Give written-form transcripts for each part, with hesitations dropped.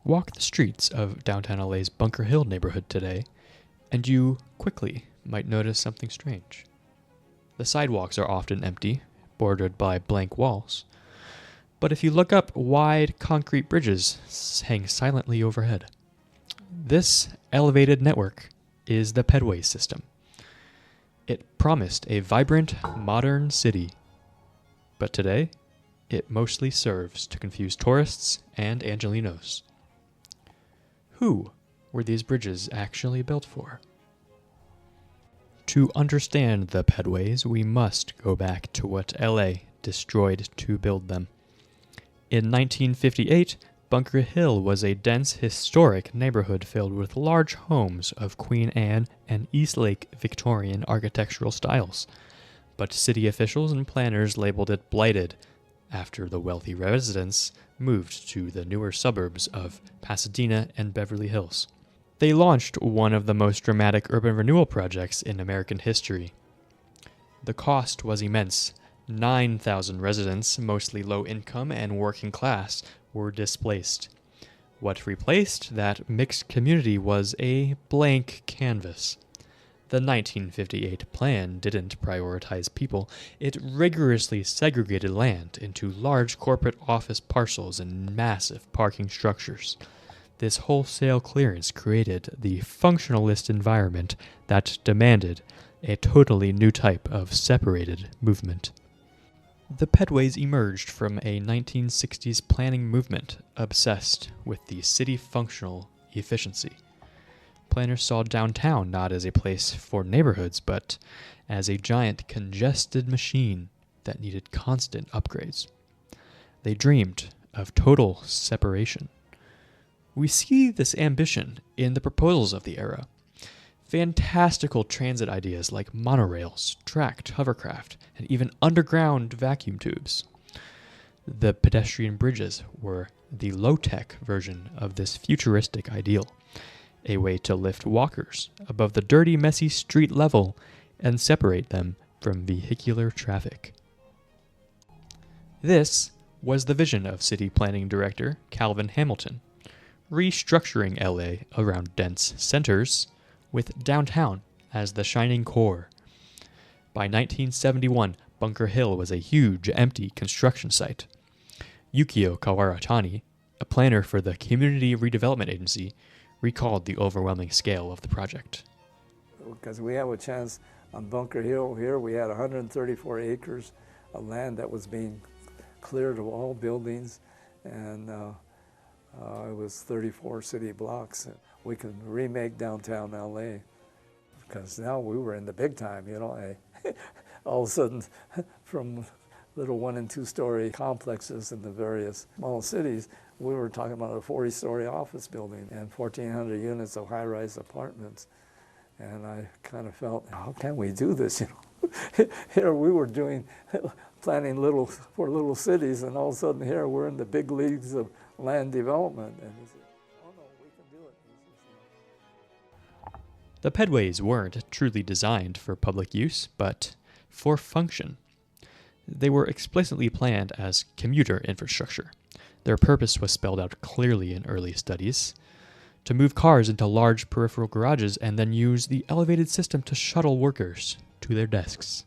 Walk the streets of downtown LA's Bunker Hill neighborhood today, and you quickly might notice something strange. The sidewalks are often empty, bordered by blank walls. But if you look up, wide concrete bridges hang silently overhead. This elevated network is the Pedway system. It promised a vibrant, modern city. But today, it mostly serves to confuse tourists and Angelenos. Who were these bridges actually built for? To understand the Pedways, we must go back to what LA destroyed to build them. In 1958, Bunker Hill was a dense, historic neighborhood filled with large homes of Queen Anne and Eastlake Victorian architectural styles. But city officials and planners labeled it blighted after the wealthy residents moved to the newer suburbs of Pasadena and Beverly Hills. They launched one of the most dramatic urban renewal projects in American history. The cost was immense. 9,000 residents, mostly low income and working class, were displaced. What replaced that mixed community was a blank canvas. The 1958 plan didn't prioritize people. It rigorously segregated land into large corporate office parcels and massive parking structures. This wholesale clearance created the functionalist environment that demanded a totally new type of separated movement. The Pedways emerged from a 1960s planning movement obsessed with the city functional efficiency. Planners saw downtown not as a place for neighborhoods, but as a giant congested machine that needed constant upgrades. They dreamed of total separation. We see this ambition in the proposals of the era. Fantastical transit ideas like monorails, tracked hovercraft, and even underground vacuum tubes. The pedestrian bridges were the low-tech version of this futuristic ideal, a way to lift walkers above the dirty, messy street level and separate them from vehicular traffic. This was the vision of city planning director Calvin Hamilton, restructuring LA around dense centers with downtown as the shining core. By 1971, Bunker Hill was a huge, empty construction site. Yukio Kawaratani, a planner for the Community Redevelopment Agency, recalled the overwhelming scale of the project. Because we have a chance on Bunker Hill here, we had 134 acres of land that was being cleared of all buildings, and it was 34 city blocks. We could remake downtown LA, because now we were in the big time, you know. All of a sudden, from little 1- and 2-story complexes in the various small cities, we were talking about a 40-story office building and 1,400 units of high-rise apartments. And I kind of felt, how can we do this? You know, here we were planning for little cities, and all of a sudden here we're in the big leagues of land development. And he said, oh no, we can do it. The Pedways weren't truly designed for public use, but for function. They were explicitly planned as commuter infrastructure. Their purpose was spelled out clearly in early studies: to move cars into large peripheral garages and then use the elevated system to shuttle workers to their desks.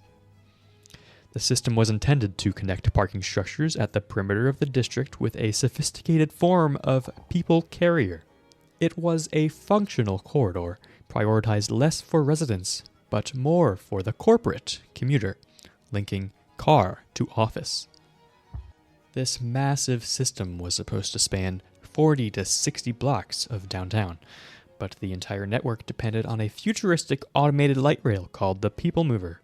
The system was intended to connect parking structures at the perimeter of the district with a sophisticated form of people carrier. It was a functional corridor, prioritized less for residents, but more for the corporate commuter, linking car to office. This massive system was supposed to span 40 to 60 blocks of downtown, but the entire network depended on a futuristic automated light rail called the People Mover.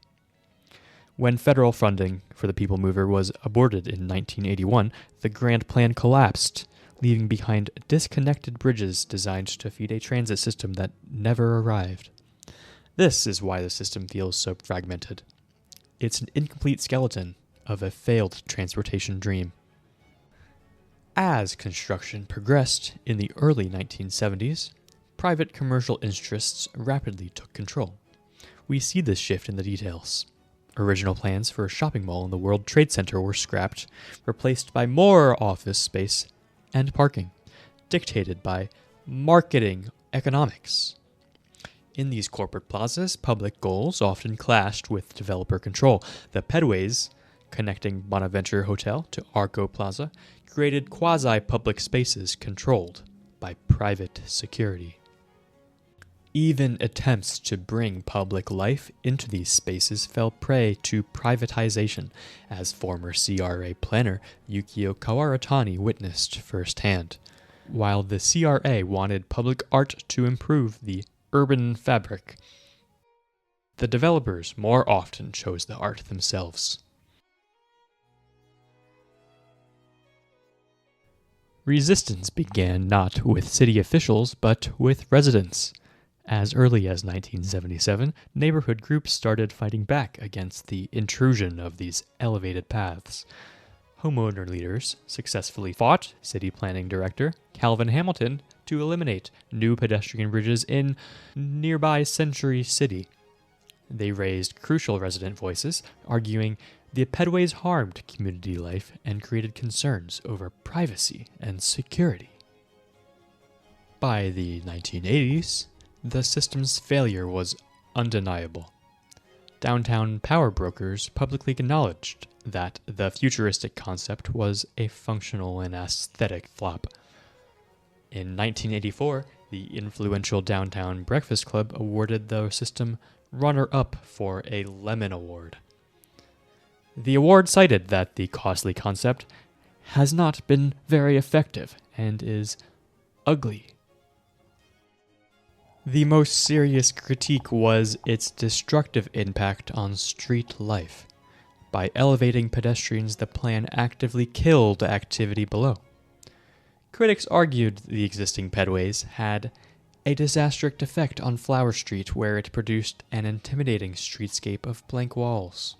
When federal funding for the People Mover was aborted in 1981, the grand plan collapsed, leaving behind disconnected bridges designed to feed a transit system that never arrived. This is why the system feels so fragmented. It's an incomplete skeleton of a failed transportation dream. As construction progressed in the early 1970s, private commercial interests rapidly took control. We see this shift in the details. Original plans for a shopping mall in the World Trade Center were scrapped, replaced by more office space and parking. dictated by marketing economics. In these corporate plazas, public goals often clashed with developer control. The Pedways, connecting Bonaventure Hotel to Arco Plaza, created quasi-public spaces controlled by private security. Even attempts to bring public life into these spaces fell prey to privatization, as former CRA planner Yukio Kawaratani witnessed firsthand. While the CRA wanted public art to improve the urban fabric, the developers more often chose the art themselves. Resistance began not with city officials, but with residents. As early as 1977, neighborhood groups started fighting back against the intrusion of these elevated paths. Homeowner leaders successfully fought city planning director Calvin Hamilton to eliminate new pedestrian bridges in nearby Century City. They raised crucial resident voices, arguing the Pedways harmed community life and created concerns over privacy and security. By the 1980s, the system's failure was undeniable. Downtown power brokers publicly acknowledged that the futuristic concept was a functional and aesthetic flop. In 1984, the influential Downtown Breakfast Club awarded the system runner-up for a Lemon Award. The award cited that the costly concept has not been very effective and is ugly. The most serious critique was its destructive impact on street life. By elevating pedestrians, the plan actively killed activity below. Critics argued the existing pedways had a disastrous effect on Flower Street, where it produced an intimidating streetscape of blank walls.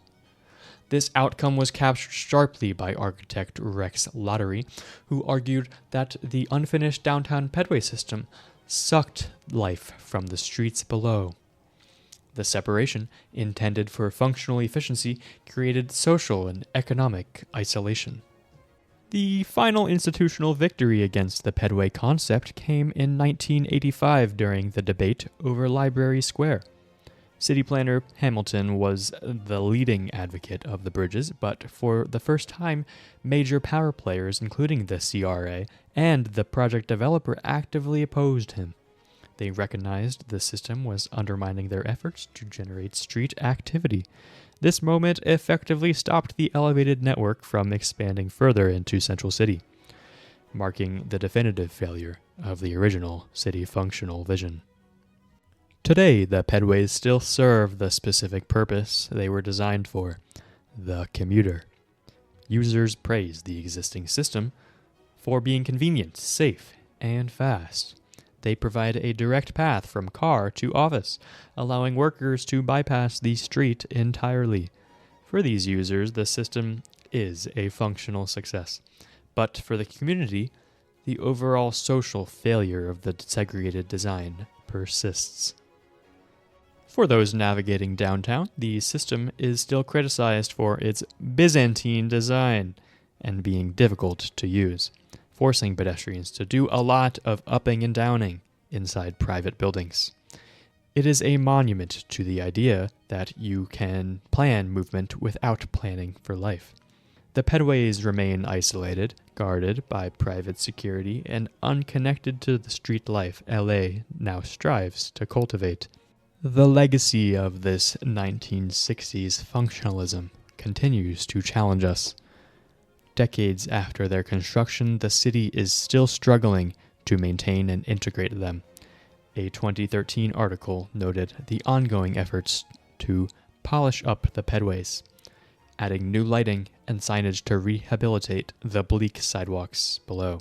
This outcome was captured sharply by architect Rex Lottery, who argued that the unfinished downtown pedway system sucked life from the streets below. The separation, intended for functional efficiency, created social and economic isolation. The final institutional victory against the pedway concept came in 1985 during the debate over Library Square. City planner Hamilton was the leading advocate of the bridges, but for the first time, major power players, including the CRA and the project developer, actively opposed him. They recognized the system was undermining their efforts to generate street activity. This moment effectively stopped the elevated network from expanding further into Central City, marking the definitive failure of the original city functional vision. Today, the pedways still serve the specific purpose they were designed for: the commuter. Users praise the existing system for being convenient, safe, and fast. They provide a direct path from car to office, allowing workers to bypass the street entirely. For these users, the system is a functional success. But for the community, the overall social failure of the segregated design persists. For those navigating downtown, the system is still criticized for its Byzantine design and being difficult to use, forcing pedestrians to do a lot of upping and downing inside private buildings. It is a monument to the idea that you can plan movement without planning for life. The pedways remain isolated, guarded by private security, and unconnected to the street life LA now strives to cultivate. The legacy of this 1960s functionalism continues to challenge us. Decades after their construction, the city is still struggling to maintain and integrate them. A 2013 article noted the ongoing efforts to polish up the pedways, adding new lighting and signage to rehabilitate the bleak sidewalks below.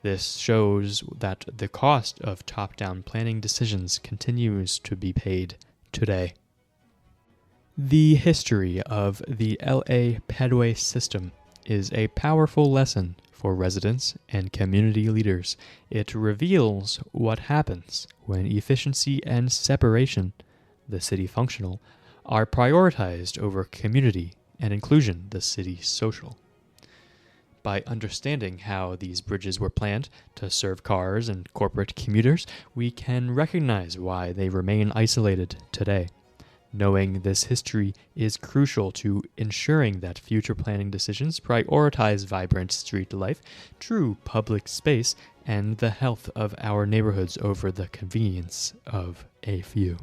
This shows that the cost of top-down planning decisions continues to be paid today. The history of the LA Pedway system is a powerful lesson for residents and community leaders. It reveals what happens when efficiency and separation, the city functional, are prioritized over community and inclusion, the city social. By understanding how these bridges were planned to serve cars and corporate commuters, we can recognize why they remain isolated today. Knowing this history is crucial to ensuring that future planning decisions prioritize vibrant street life, true public space, and the health of our neighborhoods over the convenience of a few.